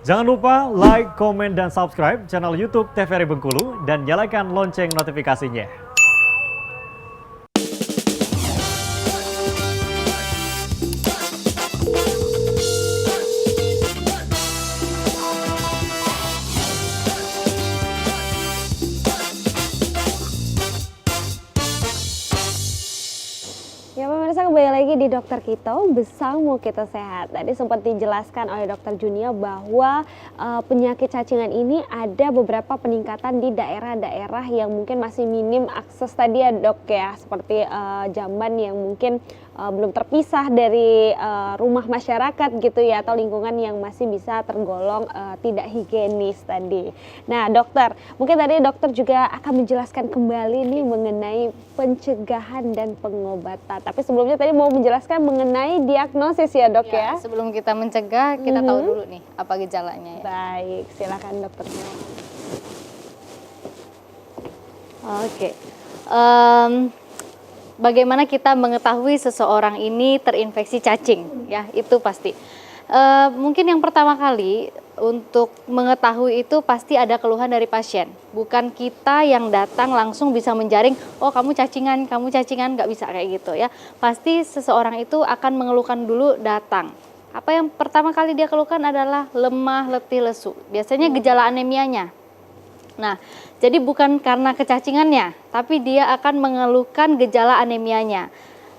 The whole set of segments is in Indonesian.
Jangan lupa like, komen, dan subscribe channel YouTube TVRI Bengkulu dan nyalakan lonceng notifikasinya. Ya pemirsa, kembali lagi di Dokter Kito, bersama kita sehat. Tadi sempat dijelaskan oleh Dokter Junia bahwa penyakit cacingan ini ada beberapa peningkatan di daerah-daerah yang mungkin masih minim akses tadi ya dok ya. Seperti jamban yang mungkin belum terpisah dari rumah masyarakat gitu ya, atau lingkungan yang masih bisa tergolong tidak higienis tadi. Nah dokter, mungkin tadi dokter juga akan menjelaskan kembali nih mengenai pencegahan dan pengobatan. Tapi sebelumnya tadi mau menjelaskan mengenai diagnosis ya dok ya. Sebelum kita mencegah, kita tahu dulu nih apa gejalanya ya. Baik, silakan dokternya. Oke. Bagaimana kita mengetahui seseorang ini terinfeksi cacing ya, itu pasti. Mungkin yang pertama kali untuk mengetahui itu pasti ada keluhan dari pasien. Bukan kita yang datang langsung bisa menjaring, oh kamu cacingan, nggak bisa kayak gitu ya. Pasti seseorang itu akan mengeluhkan dulu datang. Apa yang pertama kali dia keluhkan adalah lemah, letih, lesu. Biasanya gejala anemianya. Nah, jadi bukan karena kecacingannya, tapi dia akan mengeluhkan gejala anemianya.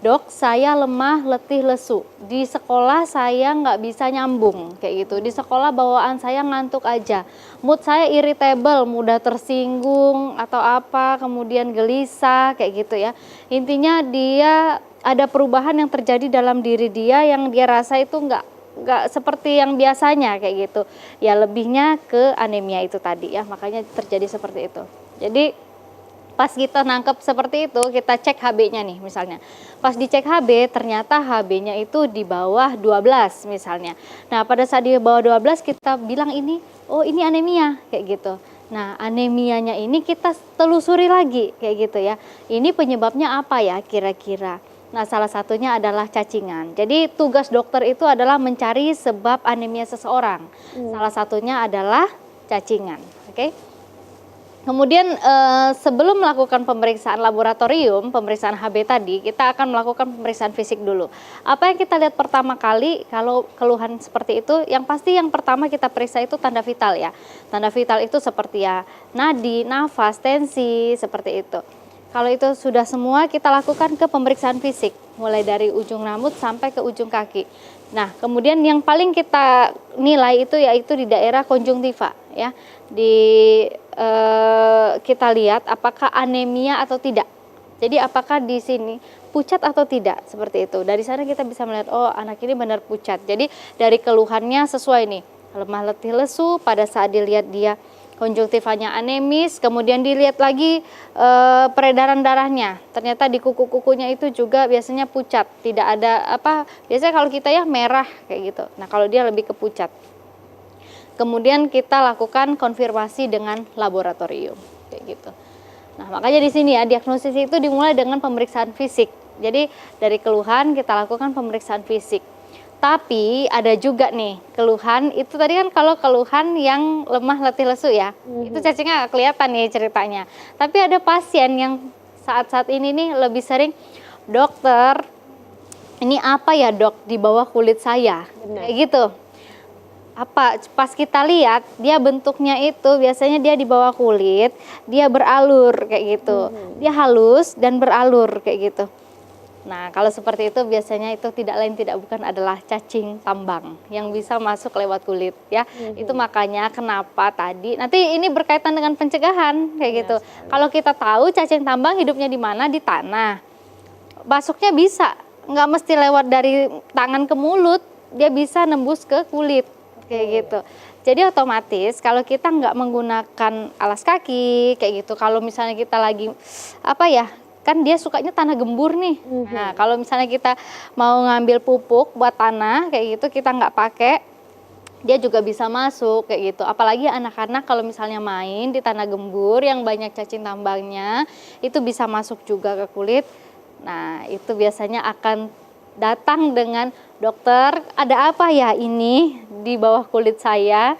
Dok, saya lemah, letih, lesu. Di sekolah saya nggak bisa nyambung, kayak gitu. Di sekolah bawaan saya ngantuk aja. Mood saya irritable, mudah tersinggung atau apa, kemudian gelisah, kayak gitu ya. Intinya dia ada perubahan yang terjadi dalam diri dia yang dia rasa itu nggak seperti yang biasanya kayak gitu. Ya lebihnya ke anemia itu tadi ya, makanya terjadi seperti itu. Jadi pas kita nangkep seperti itu, kita cek HB-nya nih misalnya. Pas dicek HB, ternyata HB-nya itu di bawah 12 misalnya. Nah, pada saat di bawah 12 kita bilang ini, oh ini anemia, kayak gitu. Nah, anemianya ini kita telusuri lagi, kayak gitu ya. Ini penyebabnya apa ya kira-kira? Nah, salah satunya adalah cacingan. Jadi tugas dokter itu adalah mencari sebab anemia seseorang. Salah satunya adalah cacingan, oke? Kemudian sebelum melakukan pemeriksaan laboratorium, pemeriksaan HB tadi, kita akan melakukan pemeriksaan fisik dulu. Apa yang kita lihat pertama kali kalau keluhan seperti itu, yang pasti yang pertama kita periksa itu tanda vital ya. Tanda vital itu seperti ya nadi, nafas, tensi, seperti itu. Kalau itu sudah semua, kita lakukan ke pemeriksaan fisik, mulai dari ujung rambut sampai ke ujung kaki. Nah, kemudian yang paling kita nilai itu yaitu di daerah konjungtiva ya. Kita lihat apakah anemia atau tidak. Jadi apakah di sini pucat atau tidak, seperti itu. Dari sana kita bisa melihat, oh anak ini benar pucat. Jadi dari keluhannya sesuai nih, lemah letih lesu, pada saat dilihat dia konjungtivanya anemis, kemudian dilihat lagi peredaran darahnya. Ternyata di kuku-kukunya itu juga biasanya pucat, tidak ada apa, biasanya kalau kita ya merah kayak gitu. Nah, kalau dia lebih ke pucat. Kemudian kita lakukan konfirmasi dengan laboratorium, kayak gitu. Nah, makanya di sini ya diagnosis itu dimulai dengan pemeriksaan fisik. Jadi dari keluhan kita lakukan pemeriksaan fisik. Tapi ada juga nih keluhan, itu tadi kan kalau keluhan yang lemah letih lesu ya, itu cacingnya nggak kelihatan nih ceritanya. Tapi ada pasien yang saat-saat ini nih lebih sering, dokter ini apa ya dok di bawah kulit saya, kayak gitu. Apa pas kita lihat dia bentuknya itu biasanya dia di bawah kulit, dia beralur kayak gitu. Dia halus dan beralur kayak gitu. Nah, kalau seperti itu biasanya itu tidak lain tidak bukan adalah cacing tambang yang bisa masuk lewat kulit ya. Itu makanya kenapa tadi nanti ini berkaitan dengan pencegahan kayak gitu. Kalau kita tahu cacing tambang hidupnya di mana, di tanah. Masuknya bisa, nggak mesti lewat dari tangan ke mulut, dia bisa nembus ke kulit. Kayak gitu. Jadi otomatis kalau kita nggak menggunakan alas kaki kayak gitu, kalau misalnya kita lagi apa ya, kan dia sukanya tanah gembur nih. Nah, kalau misalnya kita mau ngambil pupuk buat tanah kayak gitu, kita nggak pakai, dia juga bisa masuk kayak gitu. Apalagi anak-anak kalau misalnya main di tanah gembur yang banyak cacing tambangnya, itu bisa masuk juga ke kulit. Nah, itu biasanya akan datang dengan dokter, ada apa ya ini di bawah kulit saya?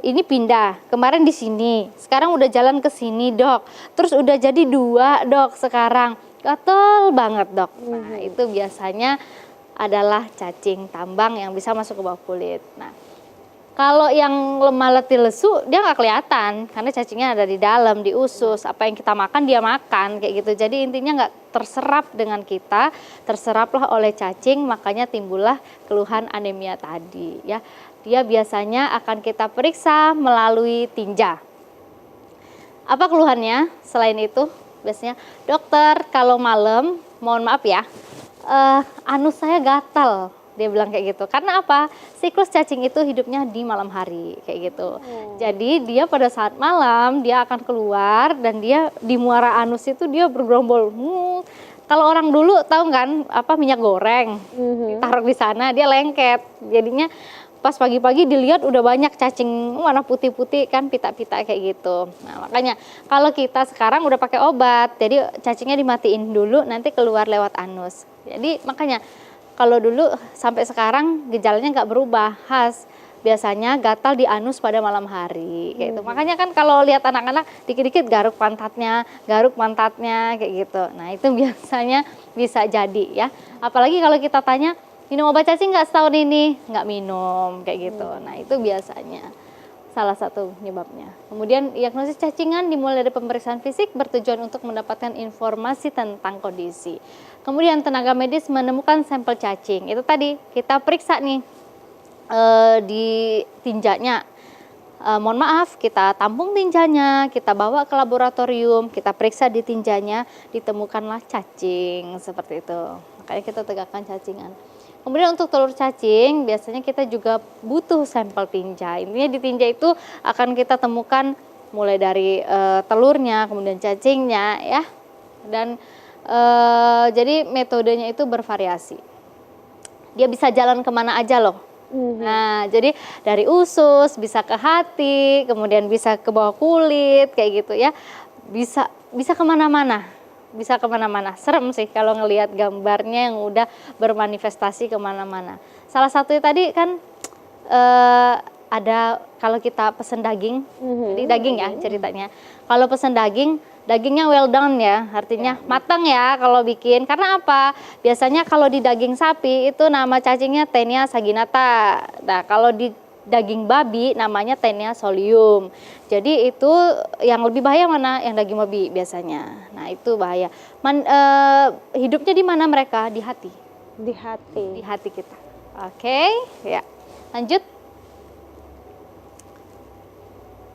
Ini pindah, kemarin di sini, sekarang udah jalan ke sini dok, terus udah jadi 2 dok sekarang, gatel banget dok. Nah itu biasanya adalah cacing tambang yang bisa masuk ke bawah kulit. Nah kalau yang lemah letih lesu dia nggak kelihatan karena cacingnya ada di dalam, di usus, apa yang kita makan dia makan kayak gitu. Jadi intinya nggak terserap dengan kita, terseraplah oleh cacing, makanya timbullah keluhan anemia tadi ya. Dia biasanya akan kita periksa melalui tinja. Apa keluhannya? Selain itu, biasanya dokter kalau malam, mohon maaf ya, anus saya gatal. Dia bilang kayak gitu. Karena apa? Siklus cacing itu hidupnya di malam hari kayak gitu. Jadi dia pada saat malam dia akan keluar dan dia di muara anus itu dia bergerombol. Kalau orang dulu tahu kan apa minyak goreng, ditaruh di sana dia lengket. Jadinya pas pagi-pagi dilihat udah banyak cacing warna putih-putih kan, pita-pita kayak gitu. Nah makanya kalau kita sekarang udah pakai obat, jadi cacingnya dimatiin dulu, nanti keluar lewat anus. Jadi makanya kalau dulu sampai sekarang gejalanya nggak berubah, khas. Biasanya gatal di anus pada malam hari kayak gitu. Makanya kan kalau lihat anak-anak dikit-dikit garuk pantatnya kayak gitu. Nah itu biasanya bisa jadi ya. Apalagi kalau kita tanya, minum obat cacing nggak setahun ini? Nggak minum, kayak gitu. Nah itu biasanya salah satu penyebabnya. Kemudian diagnosis cacingan dimulai dari pemeriksaan fisik bertujuan untuk mendapatkan informasi tentang kondisi. Kemudian tenaga medis menemukan sampel cacing. Itu tadi kita periksa nih di tinjanya. Mohon maaf, kita tampung tinjanya, kita bawa ke laboratorium, kita periksa di tinjanya, ditemukanlah cacing seperti itu. Makanya kita tegakkan cacingan. Kemudian untuk telur cacing, biasanya kita juga butuh sampel tinja. Intinya di tinja itu akan kita temukan mulai dari telurnya, kemudian cacingnya ya. Dan jadi metodenya itu bervariasi. Dia bisa jalan kemana aja loh. Nah jadi dari usus bisa ke hati, kemudian bisa ke bawah kulit kayak gitu ya. Bisa kemana-mana. Bisa kemana-mana, serem sih kalau ngelihat gambarnya yang udah bermanifestasi kemana-mana. Salah satunya tadi kan ada kalau kita pesen daging, jadi daging ya ceritanya. Kalau pesen daging, dagingnya well done ya, artinya matang ya kalau bikin. Karena apa? Biasanya kalau di daging sapi itu nama cacingnya Taenia saginata. Nah kalau di daging babi namanya Taenia solium. Jadi itu yang lebih bahaya mana? Yang daging babi biasanya. Nah itu bahaya. Hidupnya di mana mereka? Di hati. Di hati. Di hati kita. Oke, ya. Lanjut.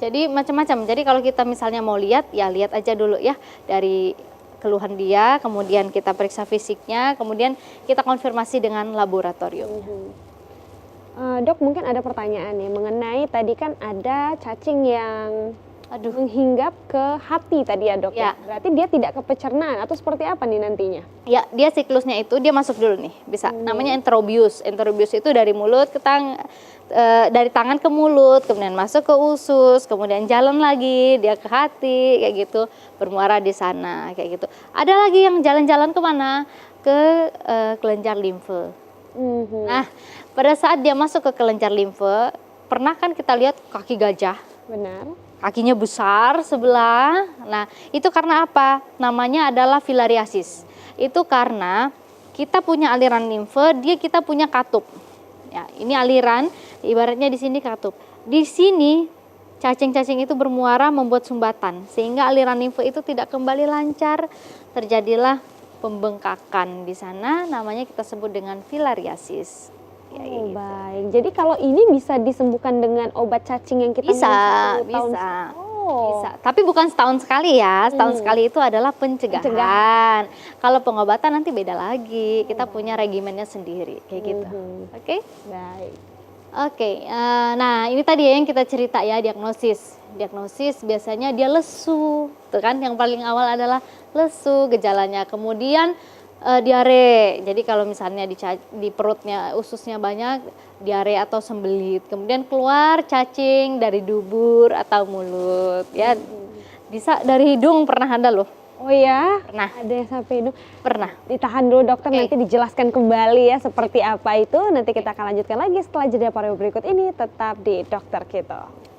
Jadi macam-macam. Jadi kalau kita misalnya mau lihat, ya lihat aja dulu ya dari keluhan dia, kemudian kita periksa fisiknya, kemudian kita konfirmasi dengan laboratorium. Dok, mungkin ada pertanyaan nih mengenai tadi kan ada cacing yang menghinggap ke hati tadi ya dok ya. Berarti dia tidak ke pencernaan atau seperti apa nih nantinya? Ya, dia siklusnya itu dia masuk dulu nih, bisa. Namanya enterobius. Enterobius itu dari mulut ke dari tangan ke mulut, kemudian masuk ke usus, kemudian jalan lagi dia ke hati kayak gitu, bermuara di sana kayak gitu. Ada lagi yang jalan-jalan kemana? Ke kelenjar limfe. Nah, pada saat dia masuk ke kelenjar limfe, pernah kan kita lihat kaki gajah? Benar. Kakinya besar sebelah. Nah, itu karena apa? Namanya adalah filariasis. Itu karena kita punya aliran limfe, kita punya katup. Ya, ini aliran, ibaratnya di sini katup. Di sini cacing-cacing itu bermuara membuat sumbatan sehingga aliran limfe itu tidak kembali lancar, terjadilah pembengkakan di sana, namanya kita sebut dengan filariasis. Ya, gitu. Baik. Jadi kalau ini bisa disembuhkan dengan obat cacing yang kita bisa. Bisa. Tapi bukan setahun sekali ya. Setahun sekali itu adalah pencegahan. Kalau pengobatan nanti beda lagi. Kita punya regimennya sendiri kayak gitu. Oke? Baik. Oke. Nah, ini tadi yang kita cerita ya, diagnosis. Diagnosis biasanya dia lesu. Tuh kan yang paling awal adalah lesu gejalanya. Kemudian diare. Jadi kalau misalnya di perutnya ususnya banyak, diare atau sembelit. Kemudian keluar cacing dari dubur atau mulut ya. Bisa dari hidung pernah ada loh. Oh ya? Pernah. Ada yang sampai hidung. Pernah. Ditahan dulu dokter, Oke. nanti dijelaskan kembali ya seperti apa itu. Nanti kita akan lanjutkan lagi setelah jeda pariwara berikut ini. Tetap di Dokter Kito.